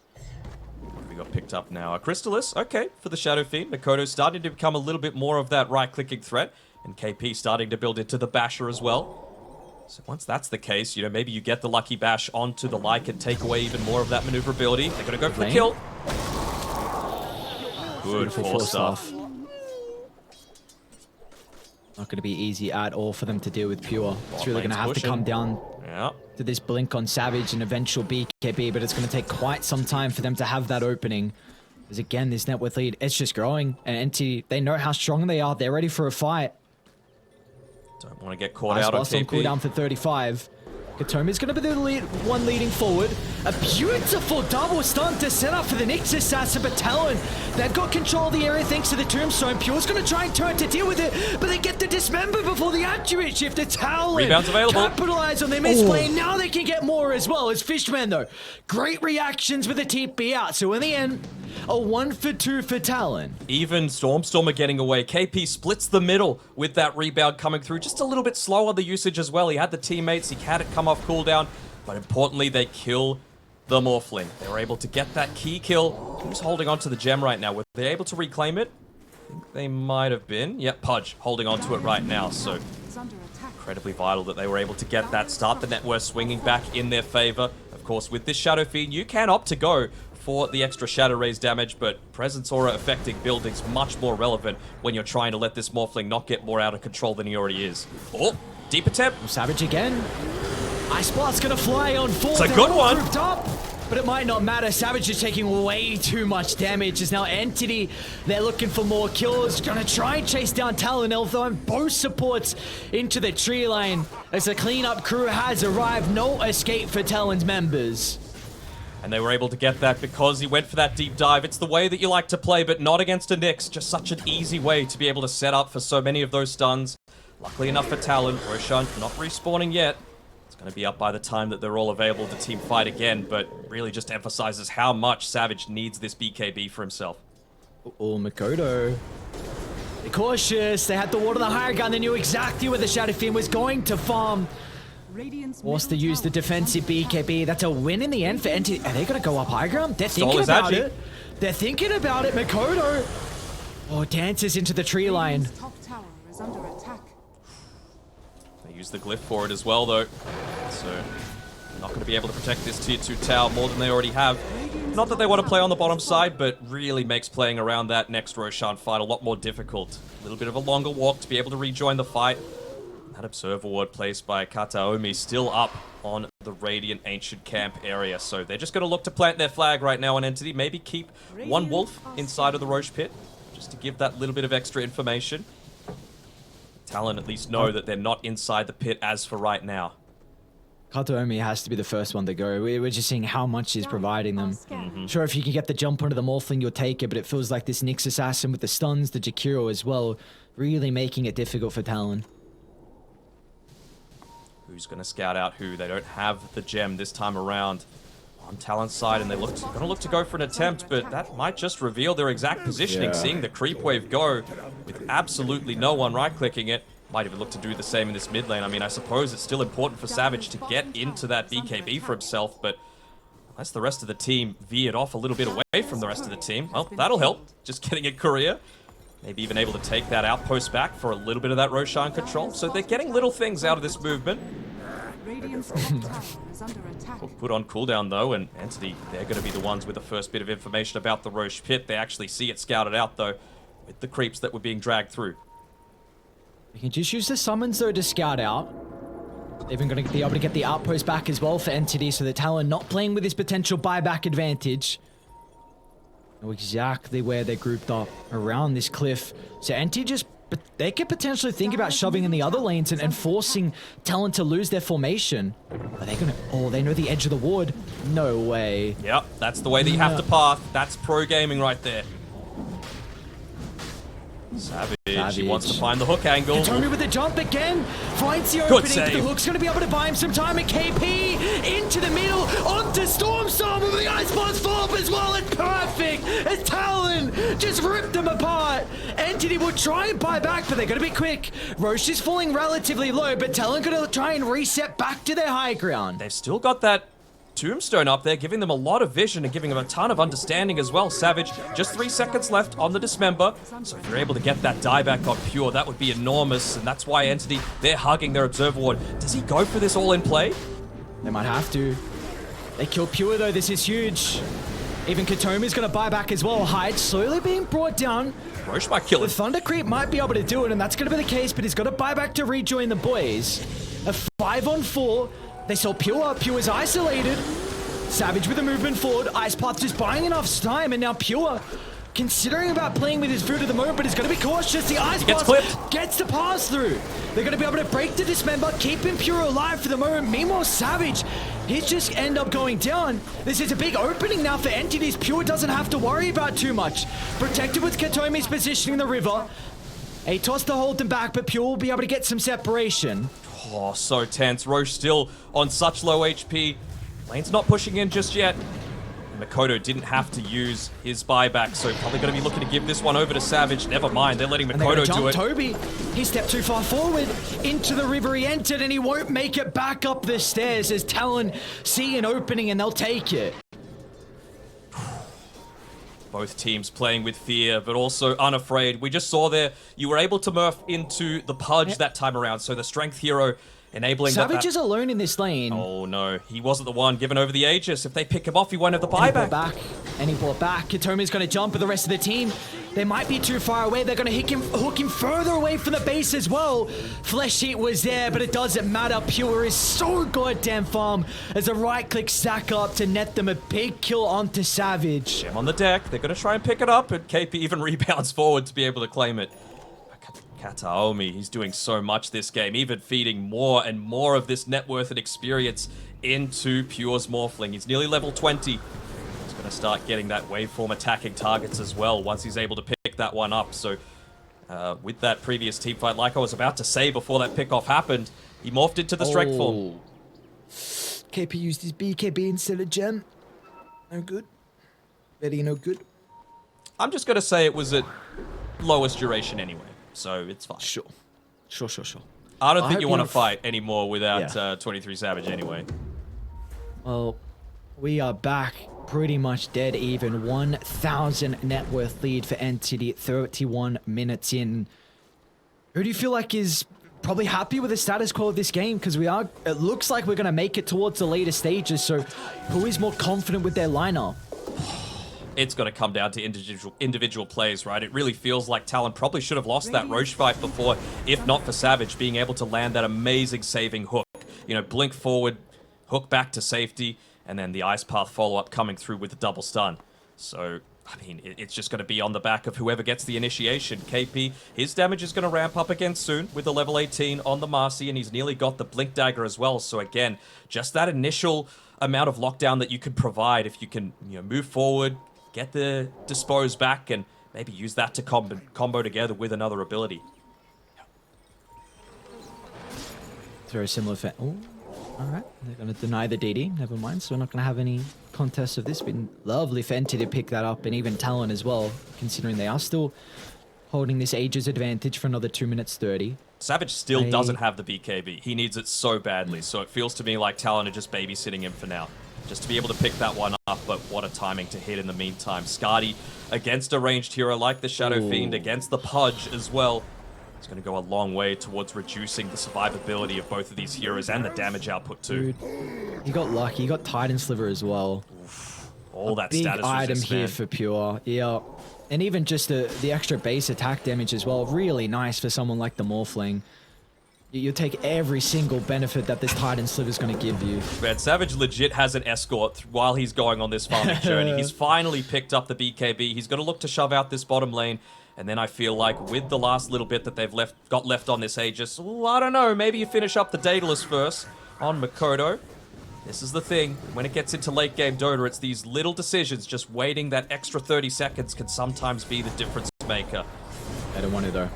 We got picked up now. Crystallis, okay, for the Shadow Fiend. Mikoto starting to become a little bit more of that right-clicking threat, and KP starting to build into the Basher as well. So once that's the case, you know, maybe you get the Lucky Bash onto the Lyke and take away even more of that maneuverability. They're going to go for the kill. Good force stuff. Not going to be easy at all for them to deal with Pure. It's really going to have to come down to this blink on Savage and eventual BKB, but it's going to take quite some time for them to have that opening. Because again, this net worth lead, it's just growing. And NT, they know how strong they are. They're ready for a fight. Don't want to get caught out on KP. Cooldown for 35. Katomi's going to be the one leading forward. A beautiful double stun to set up for the Nyx Assassin, but Talon, they've got control of the area thanks to the Tombstone. Pure's going to try and turn to deal with it, but they get the Dismember before the accurate shift to Talon. Rebounds available. Capitalize on their misplay. Now they can get more as well as Fishman, though. Great reactions with the TP out. So in the end, a 1-for-2 for Talon. Even Stormstormer getting away. KP splits the middle with that rebound coming through. Just a little bit slow on the usage as well. He had the teammates. He had it come off cooldown. But importantly, they kill the Morphling. They were able to get that key kill. Who's holding on to the gem right now? Were they able to reclaim it? I think they might have been. Yep, Pudge holding on to it right now. So incredibly vital that they were able to get that start. The net worth swinging back in their favor. Of course, with this Shadow Fiend, you can opt to go for the extra Shadow Raise damage, but Presence Aura affecting buildings much more relevant when you're trying to let this Morphling not get more out of control than he already is. Oh, deep attempt. Savage again. Ice Blast's gonna fly on 4. It's a good one. Up, but it might not matter. Savage is taking way too much damage. As now Entity, they're looking for more kills. Gonna try and chase down Talon, although both supports into the tree line. As the cleanup crew has arrived, no escape for Talon's members. And they were able to get that because he went for that deep dive. It's the way that you like to play, but not against a Nyx. Just such an easy way to be able to set up for so many of those stuns. Luckily enough for Talon, Roshan not respawning yet. It's going to be up by the time that they're all available to team fight again, but really just emphasizes how much Savage needs this BKB for himself. Oh, Mikoto. They're cautious. They had the ward on the higher gun. They knew exactly where the Shadow Fiend was going to farm. Wants to use the defensive BKB. That's a win in the end for NT. Are they going to go up high ground? They're thinking about it. They're thinking about it. Mikoto. Oh, dances into the tree line. Top tower is under attack. They use the glyph for it as well, though. So, not going to be able to protect this tier 2 tower more than they already have. Not that they want to play on the bottom side, but really makes playing around that next Roshan fight a lot more difficult. A little bit of a longer walk to be able to rejoin the fight. That Observer Ward placed by Kataomi still up on the Radiant Ancient Camp area. So they're just going to look to plant their flag right now on Entity. Maybe keep one wolf inside of the Roche Pit, just to give that little bit of extra information. Talon at least know that they're not inside the pit as for right now. Kataomi has to be the first one to go. We're just seeing how much he's providing them. Sure, if you can get the jump onto the Morphling, you'll take it, but it feels like this Nyx Assassin with the stuns, the Jakiro as well, really making it difficult for Talon. Who's going to scout out who? They don't have the gem this time around on Talon's side, and they're going to look to go for an attempt, but that might just reveal their exact positioning. Seeing the creep wave go with absolutely no one right-clicking it. Might even look to do the same in this mid lane. I mean, I suppose it's still important for Savage to get into that BKB for himself, but unless the rest of the team veered off a little bit away from the rest of the team, well, that'll help. Just getting a Korea. Maybe even able to take that outpost back for a little bit of that Roshan control. So they're getting little things out of this movement. Put on cooldown though, and Entity, they're going to be the ones with the first bit of information about the Roche Pit. They actually see it scouted out though, with the creeps that were being dragged through. You can just use the summons though to scout out. They're even going to be able to get the outpost back as well for Entity, so the Talon not playing with his potential buyback advantage. Know exactly where they're grouped up around this cliff. So Entity just, they could potentially think about shoving in the other lanes and forcing Talon to lose their formation. Are they gonna, oh, they know the edge of the ward? No way. Yep, that's the way that you have to path. That's pro gaming right there. Savage, he wants to find the hook angle. Katomi with the jump again. Finds the Good opening. save. The hook's going to be able to buy him some time. And KP into the middle. Onto Stormstorm with the Ice Blast follow-up as well. It's perfect. As Talon just ripped them apart. Entity will try and buy back, but they're going to be quick. Roche is falling relatively low, but Talon going to try and reset back to their high ground. They've still got that Tombstone up there, giving them a lot of vision and giving them a ton of understanding as well. Savage, just 3 seconds left on the Dismember. So if you're able to get that dieback on Pure, that would be enormous. And that's why Entity, they're hugging their Observer Ward. Does he go for this all in play? They might have to. They kill Pure though, this is huge. Even Katomi's going to buy back as well. Hyde slowly being brought down. Roche might kill The him. Thunder Creep might be able to do it, and that's going to be the case, but he's got to buy back to rejoin the boys. A 5-on-4. They saw Pure. Pure is isolated. Savage with a movement forward. Ice Path just buying enough time, and now Pure considering about playing with his food at the moment, but he's going to be cautious. The Ice gets Path clipped. gets the pass through. They're going to be able to break the Dismember, keeping Pure alive for the moment. Meanwhile, Savage, he's just end up going down. This is a big opening now for Entities. Pure doesn't have to worry about too much. Protected with Katomi's positioning in the river. A toss to hold them back, but Pure will be able to get some separation. Oh, so tense. Roche still on such low HP. Lane's not pushing in just yet. Makoto didn't have to use his buyback, so probably going to be looking to give this one over to Savage. Never mind, they're letting Makoto do it. Toby, he stepped too far forward. Into the river he entered, and he won't make it back up the stairs as Talon see an opening, and they'll take it. Both teams playing with fear, but also unafraid. We just saw there, you were able to murph into the Pudge that time around, so the strength hero enabling Savage is alone in this lane. Oh no, he wasn't the one given over the Aegis. If they pick him off, he won't have the And he buyback. brought back. Katomi's going to jump with the rest of the team. They might be too far away. They're going to hook him further away from the base as well. Flesh Heat was there, but it doesn't matter. Pure is so goddamn farm as a right-click stack up to net them a big kill onto Savage. Gem on the deck. They're going to try and pick it up, and KP even rebounds forward to be able to claim it. Kataomi, he's doing so much this game, even feeding more and more of this net worth and experience into Pure's Morphling. He's nearly level 20. He's going to start getting that waveform attacking targets as well once he's able to pick that one up. So with that previous team fight, like I was about to say before that pickoff happened, he morphed into the strength form. KP used his BKB instead of Gem. No good. Very no good. I'm just going to say it was at lowest duration anyway. So it's fine. Sure. I don't think you want to fight anymore without 23 Savage anyway. Well, we are back pretty much dead even. 1,000 net worth lead for Entity, 31 minutes in. Who do you feel like is probably happy with the status quo of this game? Because it looks like we're going to make it towards the later stages. So who is more confident with their lineup? It's got to come down to individual plays, right? It really feels like Talon probably should have lost that Roche fight before, if not for Savage being able to land that amazing saving hook. You know, blink forward, hook back to safety, and then the Ice Path follow-up coming through with the double stun. So, I mean, it's just going to be on the back of whoever gets the initiation. KP, his damage is going to ramp up again soon with the level 18 on the Marcy, and he's nearly got the Blink Dagger as well. So again, just that initial amount of lockdown that you can provide if you can, move forward, get the Dispose back, and maybe use that to combo together with another ability. It's very similar for... Oh, alright. They're going to deny the DD. Never mind. So we're not going to have any contests of this. It's been lovely for Entity to pick that up, and even Talon as well, considering they are still holding this Aegis advantage for another 2 minutes 30. Savage still doesn't have the BKB. He needs it so badly. So it feels to me like Talon are just babysitting him for now, just to be able to pick that one up. But what a timing to hit in the meantime. Skadi against a ranged hero like the Shadow Fiend, against the Pudge as well. It's going to go a long way towards reducing the survivability of both of these heroes and the damage output too. Dude, he got lucky. He got Titan Sliver as well. All that big status item resist, here man. for Pure. Yeah. And even just the extra base attack damage as well. Really nice for someone like the Morphling. You'll take every single benefit that this Titan Sliver is going to give you. Man, Savage legit has an escort while he's going on this farming journey. He's finally picked up the BKB. He's going to look to shove out this bottom lane. And then I feel like with the last little bit that they've got left on this Aegis, I don't know, maybe you finish up the Daedalus first on Makoto. This is the thing. When it gets into late game Dota, it's these little decisions. Just waiting that extra 30 seconds can sometimes be the difference maker. I don't want to though.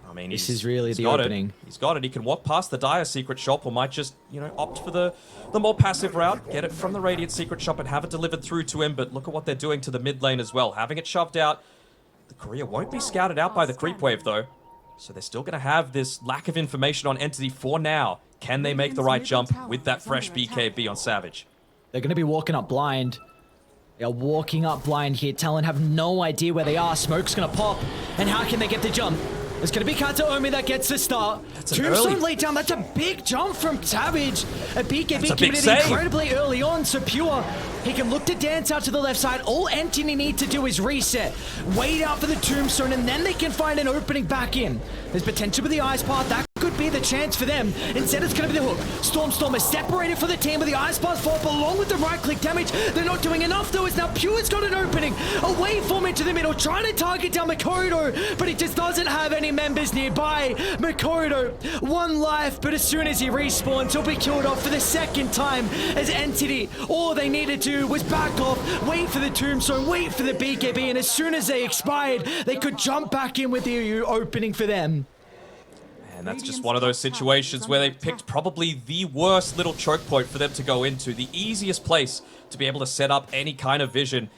I mean, This is really the got opening. He's got it. He can walk past the Dire secret shop, or might just, you know, opt for the more passive route, get it from the Radiant secret shop and have it delivered through to him. But look at what they're doing to the mid lane as well. Having it shoved out. The courier won't be scouted out by the creep wave though. So they're still going to have this lack of information on Entity for now. Can they make the right jump with that fresh BKB on Savage? They're going to be walking up blind. They are walking up blind here. Talon have no idea where they are. Smoke's going to pop. And how can they get the jump? It's going to be Kataomi that gets the start. Tombstone laid down. That's a big jump from Savage. A BKB committed incredibly early on. So Pure, he can look to dance out to the left side. All Entity need to do is reset. Wait out for the Tombstone, and then they can find an opening back in. There's potential with the Ice Path. That could be the chance for them. Instead, it's going to be the hook. Storm is separated for the team with the Ice Path fall up along with the right-click damage. They're not doing enough, though, as now Pure's got an opening. A waveform into the middle, trying to target down Mikoto, but he just doesn't have any members nearby. Mikoto, 1 life, but as soon as he respawns, he'll be killed off for the second time as Entity. All they needed to do was back off, wait for the Tombstone, wait for the BKB, and as soon as they expired, they could jump back in with the opening for them. And that's just one of those situations where they picked probably the worst little choke point for them to go into. The easiest place to be able to set up any kind of vision.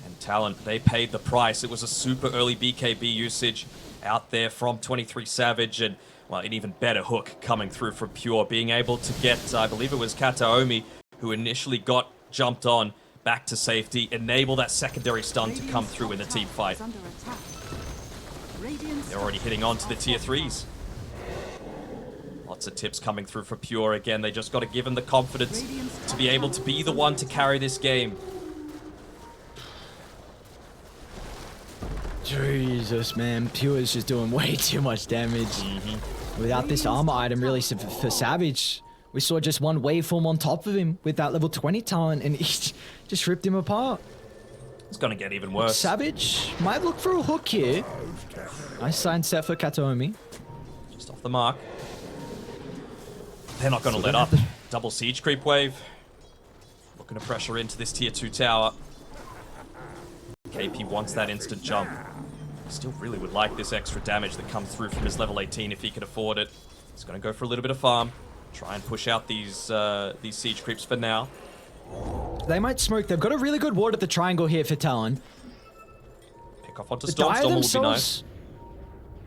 And Talon, they paid the price. It was a super early BKB usage out there from 23 Savage. And, well, an even better hook coming through from Pure. Being able to get, I believe it was Kataomi, who initially got jumped on back to safety. Enable that secondary stun to come through in the team fight. They're already hitting on to the tier 3s. Lots of tips coming through for Pure again. They just got to give him the confidence to be able to be the one to carry this game. Jesus, man. Pure is just doing way too much damage. Without this armor item, really, for Savage, we saw just one waveform on top of him with that level 20 talent, and he just ripped him apart. It's going to get even worse. Savage might look for a hook here. Nice sign set for Kataomi. Just off the mark. They're not going to let up. Double siege creep wave. Looking to pressure into this tier 2 tower. KP wants that instant jump. Still really would like this extra damage that comes through from his level 18 if he can afford it. He's going to go for a little bit of farm. Try and push out these siege creeps for now. They might smoke. They've got a really good ward at the triangle here for Talon. Pick off onto Storm will be nice.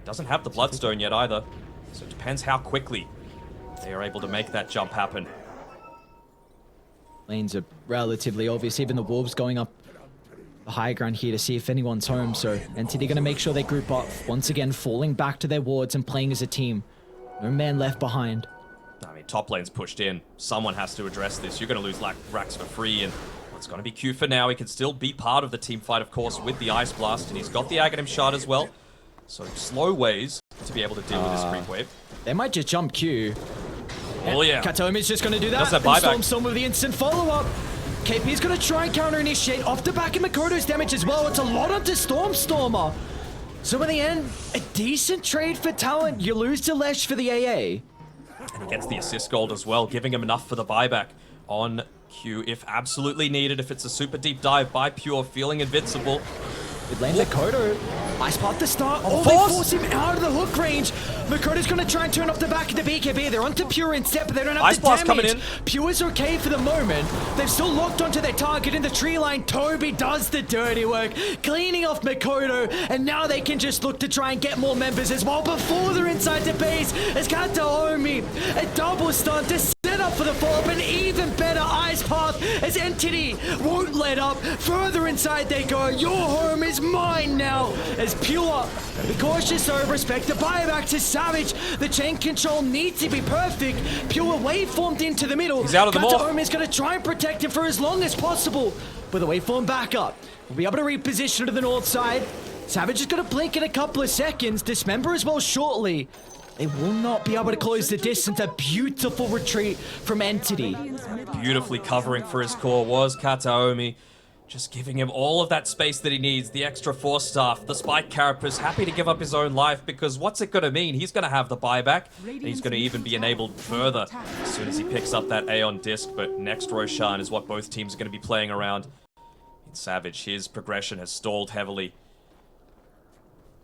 Doesn't have the Bloodstone yet either. So it depends how quickly they are able to make that jump happen. Lanes are relatively obvious. Even the Wolves going up the high ground here to see if anyone's home. So Entity going to make sure they group up. Once again, falling back to their wards and playing as a team. No man left behind. I mean, top lane's pushed in. Someone has to address this. You're going to lose racks for free, and it's going to be Q for now. He can still be part of the team fight, of course, with the Ice Blast, and he's got the Aghanim Shard as well. So slow ways to be able to deal with this creep wave. They might just jump Q. Oh yeah. Kataomi's just going to do that. Does that buyback. Storm with the instant follow-up. KP's going to try and counter-initiate off the back of Mikoto's damage as well. It's a lot onto Stormer. So in the end, a decent trade for Talon. You lose to Lesh for the AA. And he gets the assist gold as well, giving him enough for the buyback on Q if absolutely needed. If it's a super deep dive by Pure, feeling invincible. Mid lane Mikoto. Ice Path to start. Oh, they force him out of the hook range. Mikoto's going to try and turn off the back of the BKB. They're onto Pure instead, but they don't have Ice the Blast damage. coming in. Pure's okay for the moment. They've still locked onto their target in the tree line. Toby does the dirty work, cleaning off Mikoto, and now they can just look to try and get more members as well before they're inside the base. As Kataomi, a double stun to set up for the follow-up, an even better Ice Path as Entity won't let up. Further inside they go. Your home is mine now as Pure, be cautious though, respect the buyback to Savage. The chain control needs to be perfect. Pure waveformed into the middle. He's out of the morph. Kataomi is going to try and protect him for as long as possible. With a waveform back up, we'll be able to reposition to the north side. Savage is going to blink in a couple of seconds. Dismember as well shortly. They will not be able to close the distance. A beautiful retreat from Entity. Beautifully covering for his core was Kataomi. Just giving him all of that space that he needs, the extra force staff, the spike carapace, happy to give up his own life because what's it going to mean? He's going to have the buyback, and he's going to even be enabled further as soon as he picks up that Aeon disc, but next Roshan is what both teams are going to be playing around. In Savage, his progression has stalled heavily.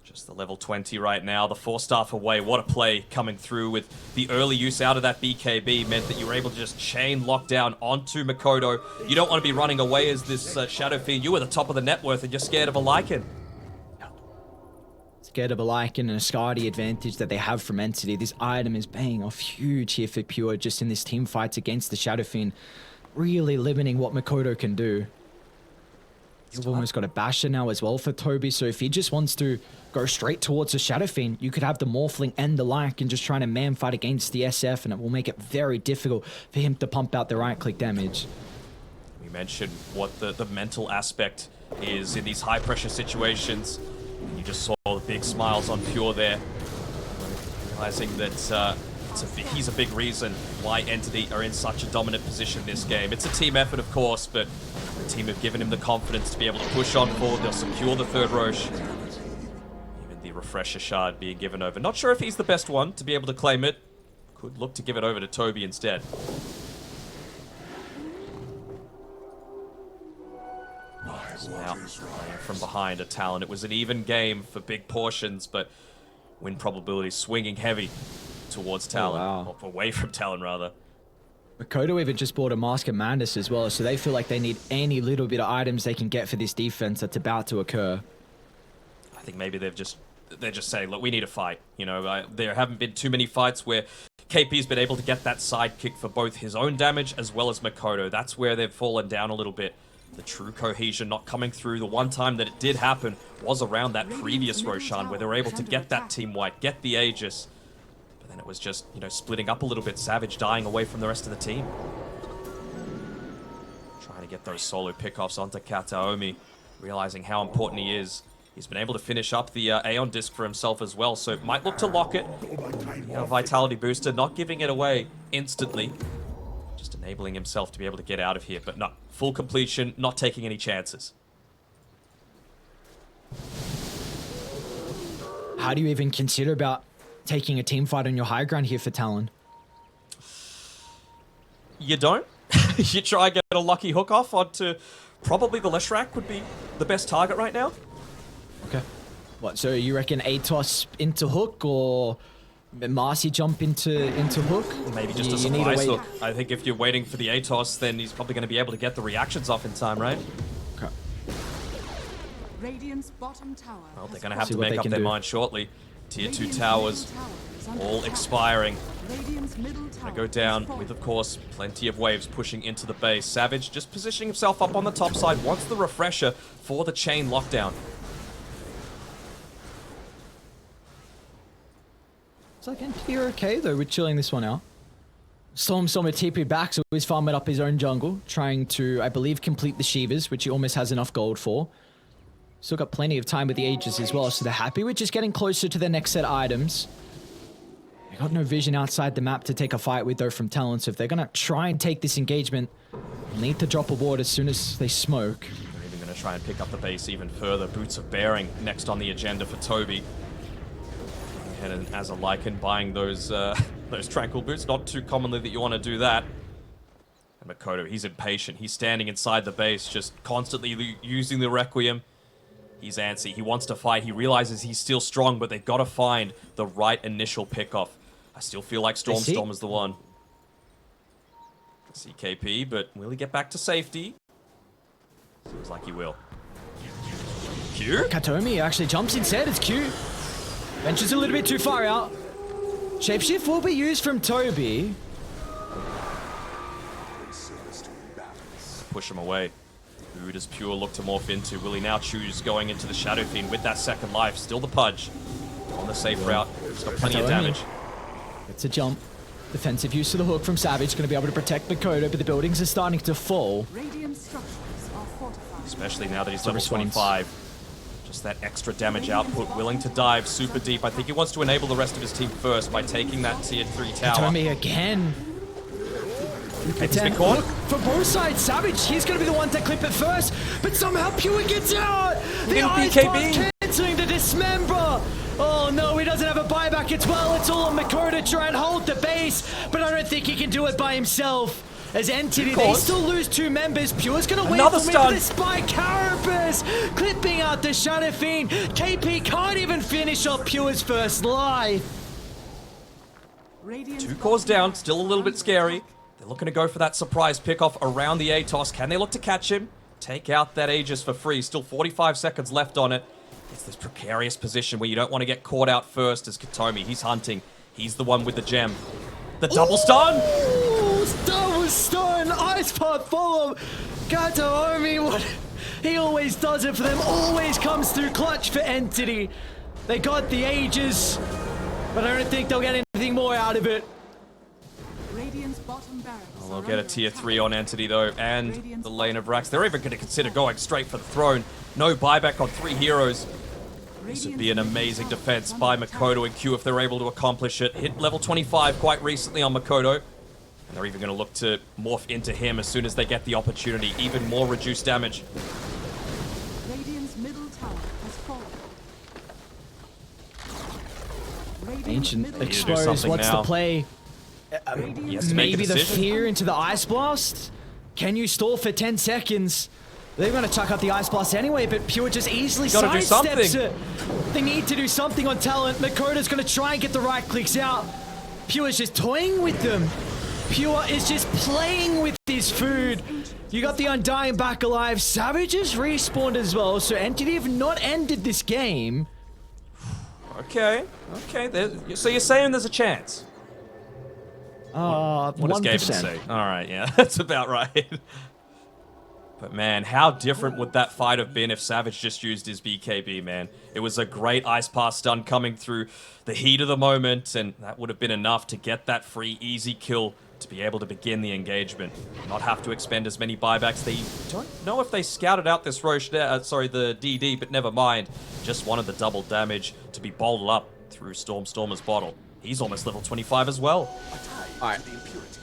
Just the level 20 right now, the 4-staff away. What a play coming through with the early use out of that BKB meant that you were able to just chain lockdown onto Mikoto. You don't want to be running away as this Shadow Fiend. You were the top of the net worth and you're scared of a Lycan. Scared of a Lycan and a Skadi advantage that they have from Entity. This item is paying off huge here for Pure just in this team fights against the Shadow Fiend. Really limiting what Mikoto can do. You've almost got a Basher now as well for Toby, so if he just wants to go straight towards the Shadow Fiend, you could have the Morphling and the Lycan just trying to man fight against the SF, and it will make it very difficult for him to pump out the right-click damage. We mentioned what the mental aspect is in these high-pressure situations. You just saw the big smiles on Pure there, realizing that he's a big reason why Entity are in such a dominant position this game. It's a team effort, of course, but the team have given him the confidence to be able to push on forward. They'll secure the third Roche. Even the Refresher Shard being given over. Not sure if he's the best one to be able to claim it. Could look to give it over to Toby instead. Now, playing from behind a Talon. It was an even game for big portions, but win probability swinging heavy towards Talon. Oh, wow. Or away from Talon, rather. Mikoto even just bought a Mask of Madness as well, so they feel like they need any little bit of items they can get for this defense that's about to occur. I think maybe they're just saying, look, we need a fight. You know, there haven't been too many fights where KP's been able to get that sidekick for both his own damage as well as Mikoto. That's where they've fallen down a little bit. The true cohesion not coming through. The one time that it did happen was around that previous Roshan where they were able to get that team wipe, get the Aegis. But then it was just, you know, splitting up a little bit. Savage dying away from the rest of the team. Trying to get those solo pickoffs onto Kataomi, realizing how important he is. He's been able to finish up the Aeon disc for himself as well, so might look to lock it. You know, Vitality booster, not giving it away instantly. Just enabling himself to be able to get out of here, but no, full completion, not taking any chances. How do you even consider about taking a team fight on your high ground here for Talon? You don't? You try and get a lucky hook off onto probably the Leshrac would be the best target right now. Okay. What, so you reckon Atos into hook or Marcy jump into hook? Maybe just a surprise hook. I think if you're waiting for the Atos, then he's probably going to be able to get the reactions off in time, right? Okay. Radiant's bottom tower. Well, they're going to have to make up their mind shortly. Tier 2 towers all expiring. Going to go down with, of course, plenty of waves pushing into the base. Savage just positioning himself up on the top side. Wants the refresher for the chain lockdown. It's like, you're okay though with chilling this one out. Storm Summer TP back, so he's farming up his own jungle, trying to, I believe, complete the Shivas, which he almost has enough gold for. Still got plenty of time with the Aegis as well, so they're happy with just getting closer to their next set of items. They got no vision outside the map to take a fight with though from Talon, so if they're gonna try and take this engagement, they'll need to drop a ward as soon as they smoke. They're even going to try and pick up the base even further. Boots of Bearing next on the agenda for Toby. And as a Lycan, buying those Tranquil Boots. Not too commonly that you want to do that. And Mikoto, he's impatient. He's standing inside the base, just constantly using the Requiem. He's antsy. He wants to fight. He realizes he's still strong, but they've got to find the right initial pickoff. I still feel like Storm is the one. CKP, but will he get back to safety? Seems like he will. Q? Kataomi actually jumps instead. It's Q. Ventures a little bit too far out. Shapeshift will be used from Toby. Push him away. Who does Pure look to morph into? Will he now choose going into the Shadow Fiend with that second life? Still the Pudge on the safe route. He's got plenty of damage. It's a jump. Defensive use of the hook from Savage. Going to be able to protect Mikoto, but the buildings are starting to fall. Radiant structures are fortified. Especially now that he's level 25. Just that extra damage output, willing to dive super deep. I think he wants to enable the rest of his team first by taking that tier 3 tower. Tommy again. He's been caught. For both sides, Savage, he's going to be the one to clip it first, but somehow Pure gets out! The BKB cancelling the dismember! Oh no, he doesn't have a buyback as well. It's all on Mikoto to try and hold the base, but I don't think he can do it by himself. As Entity, they still lose 2 members. Pure's gonna wait Another for stun. the spike. Carapace clipping out the Shadow Fiend. KP can't even finish off Pure's first life. 2 cores down, still a little bit scary. They're looking to go for that surprise pickoff around the ATOS. Can they look to catch him? Take out that Aegis for free. Still 45 seconds left on it. It's this precarious position where you don't want to get caught out first as Katomi. He's hunting. He's the one with the gem. The double stun! Double stun! Ice Pot follow! Katomi, what? He always does it for them. Always comes through clutch for Entity. They got the Aegis, but I don't think they'll get anything more out of it. Radiant's bottom barracks They'll get a tier 3 on Entity though, and the lane of Rax. They're even going to consider going straight for the throne. No buyback on 3 heroes. This would be an amazing defense by Makoto and Q if they're able to accomplish it. Hit level 25 quite recently on Makoto. And they're even going to look to morph into him as soon as they get the opportunity. Even more reduced damage. Radiant's middle tower has fallen. Ancient Exposed wants to play maybe the fear into the Ice Blast. Can you stall for 10 seconds? They're going to chuck out the Ice Blast anyway, but Pure just easily sidesteps it. They need to do something on Talon. Makoto's going to try and get the right clicks out. Pure's just toying with them. Pure is just playing with his food. You got the Undying back alive. Savage has respawned as well, so Entity have not ended this game. Okay. So you're saying there's a chance? What does Gaimin say? Alright, yeah, that's about right. But man, how different would that fight have been if Savage just used his BKB, man? It was a great Ice Pass stun coming through the heat of the moment, and that would have been enough to get that free, easy kill to be able to begin the engagement. Not have to expend as many buybacks. They don't know if they scouted out this Roche, the DD, but never mind. Just wanted the double damage to be bottled up through Stormer's bottle. He's almost level 25 as well. Alright,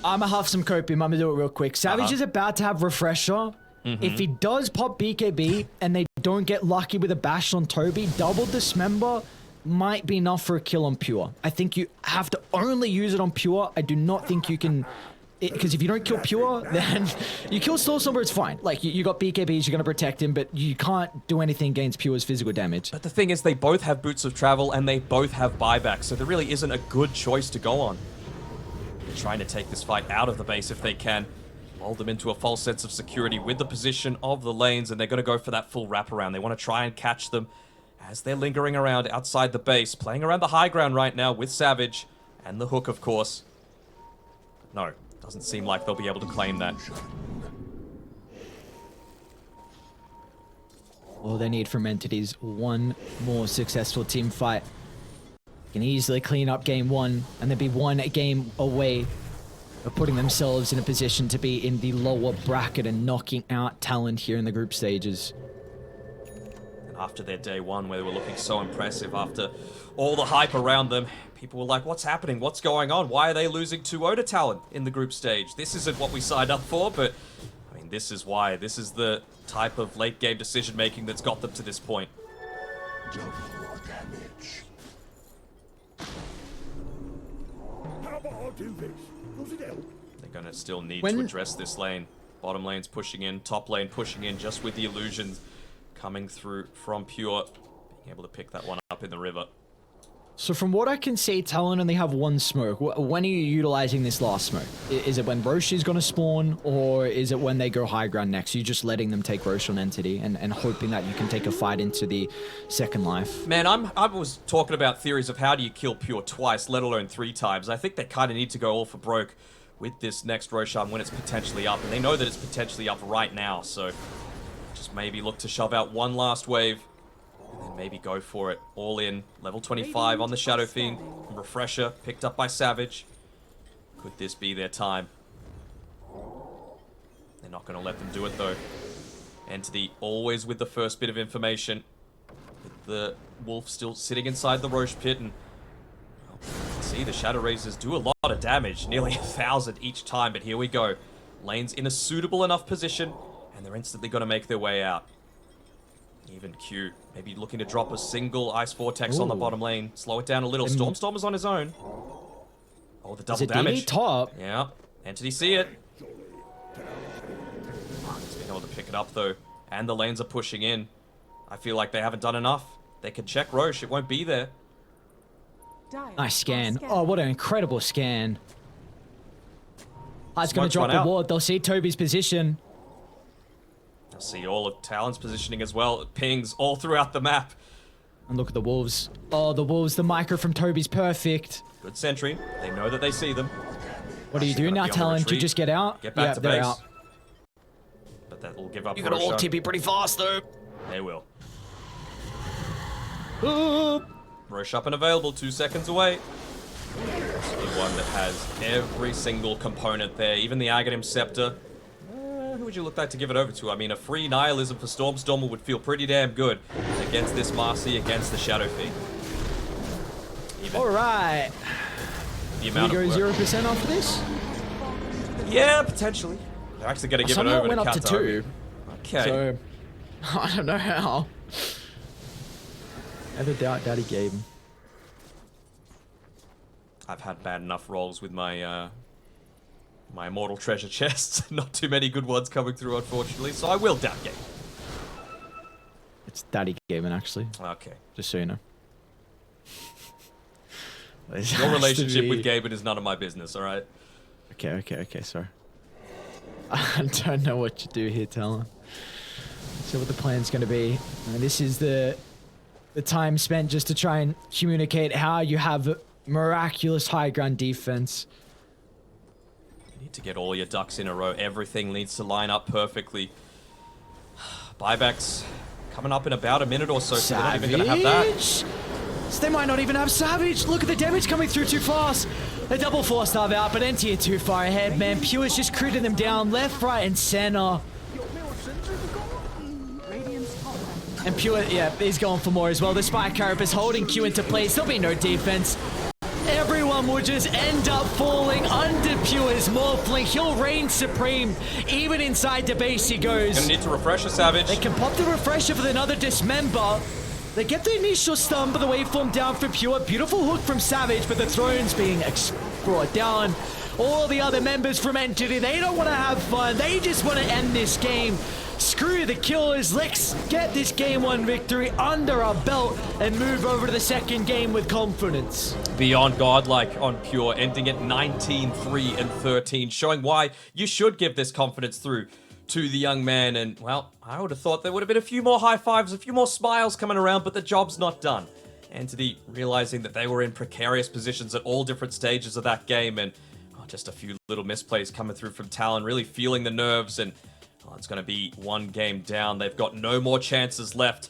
I'ma huff some copium. I'm gonna do it real quick. Savage is about to have Refresher. If he does pop BKB and they don't get lucky with a bash on Toby, double dismember might be enough for a kill on Pure. I think you have to only use it on Pure. I do not think you can, because if you don't kill Pure, then you kill Stormstormer, it's fine. Like, you got BKBs, you're gonna protect him, but you can't do anything against Pure's physical damage. But the thing is, they both have Boots of Travel and they both have buyback, so there really isn't a good choice to go on. They're trying to take this fight out of the base if they can. Lull them into a false sense of security with the position of the lanes, and they're going to go for that full wraparound. They want to try and catch them as they're lingering around outside the base, playing around the high ground right now with Savage and the Hook, of course. No, doesn't seem like they'll be able to claim that. All they need from Entities, one more successful team fight. Can easily clean up game 1, and they'd be 1 game away of putting themselves in a position to be in the lower bracket and knocking out Talon here in the group stages. After their day 1, where they were looking so impressive, after all the hype around them, people were like, what's happening? What's going on? Why are they losing 2-0 to Talon in the group stage? This isn't what we signed up for, but I mean, this is why. This is the type of late game decision making that's got them to this point. Double damage. How about I do this? Does it help? They're going to still need to address this lane. Bottom lane's pushing in, top lane pushing in, just with the illusions coming through from Pure. Being able to pick that one up in the river. So from what I can see, Talon only have 1 smoke. When are you utilizing this last smoke? Is it when Roche is going to spawn, or is it when they go high ground next? You're just letting them take Roche on Entity and hoping that you can take a fight into the second life? Man, I was talking about theories of how do you kill Pure twice, let alone 3 times. I think they kind of need to go all for broke with this next Roshan when it's potentially up. And they know that it's potentially up right now, so just maybe look to shove out 1 last wave. And then maybe go for it. All in. Level 25 on the Shadow Fiend. Refresher picked up by Savage. Could this be their time? They're not going to let them do it though. Entity always with the first bit of information. With the Wolf still sitting inside the Roche pit. And well, see, the Shadow Razors do a lot of damage. Nearly 1,000 each time. But here we go. Lane's in a suitable enough position. And they're instantly going to make their way out. Even Q, maybe looking to drop a single Ice Vortex on the bottom lane. Slow it down a little. Stormstormer's on his own. Oh, the double damage. DD top. Yeah. Entity see it. He's been able to pick it up though, and the lanes are pushing in. I feel like they haven't done enough. They can check Roche, it won't be there. Nice scan. Oh, what an incredible scan. It's going to drop Smoke's run a out. ward. They'll see Toby's position. I'll see all of Talon's positioning as well. It pings all throughout the map. And look at the Wolves. Oh, the Wolves. The micro from Toby's perfect. Good sentry. They know that they see them. What do you do Gotta now, be on the Talon? Do you retreat. just get out? Get back Yeah, to they're base. out. But that will give up You got to ult Roshan. TP pretty fast, though. They will. Ooh. Roche up and available, 2 seconds away. This will be one that has every single component there, even the Aghanim Scepter. Who would you look like to give it over to? I mean, a free Nihilism for Stormstormer would feel pretty damn good against this Marcy, against the Shadow Fiend. Even All right. the We amount go of work. 0% after this? Yeah, potentially. They're actually going to give it Somehow over went to up to Qatar. 2. Okay. So, I don't know how. Never doubt Daddy Gabe. I've had bad enough rolls with my my immortal treasure chests. Not too many good ones coming through, unfortunately. So I will doubt game. It's Daddy Gaben, actually. Okay. Just so you know. Your relationship with Gaimin is none of my business, alright? Okay, sorry. I don't know what to do here, Talon. So what the plan's going to be. And this is the time spent just to try and communicate how you have miraculous high ground defense. You need to get all your ducks in a row. Everything needs to line up perfectly. Buybacks coming up in about a minute or so. So they're not even going to have that. So they might not even have Savage. Look at the damage coming through too fast. A double 4-star out, but NT are too far ahead, man. Pure's just critting them down left, right, and center. Radiant's top lane. And Pure, yeah, he's going for more as well. The Spike Carapace holding Q into place. There'll be no defense. Everyone will just end up falling under Pure's Morphling. He'll reign supreme. Even inside the base he goes. Gonna need to refresh a Savage. They can pop the refresher with another Dismember. They get the initial stun, but the waveform down for Pure. Beautiful hook from Savage, but the throne's being brought down. All the other members from Entity, they don't want to have fun. They just want to end this game. Screw the killers. Let's get this game 1 victory under our belt and move over to the second game with confidence. Beyond godlike on Pure, ending at 19-3 and 13, showing why you should give this confidence through to the young man. And, well, I would have thought there would have been a few more high fives, a few more smiles coming around, but the job's not done. Entity realizing that they were in precarious positions at all different stages of that game, and just a few little misplays coming through from Talon, really feeling the nerves, and it's going to be one game down. They've got no more chances left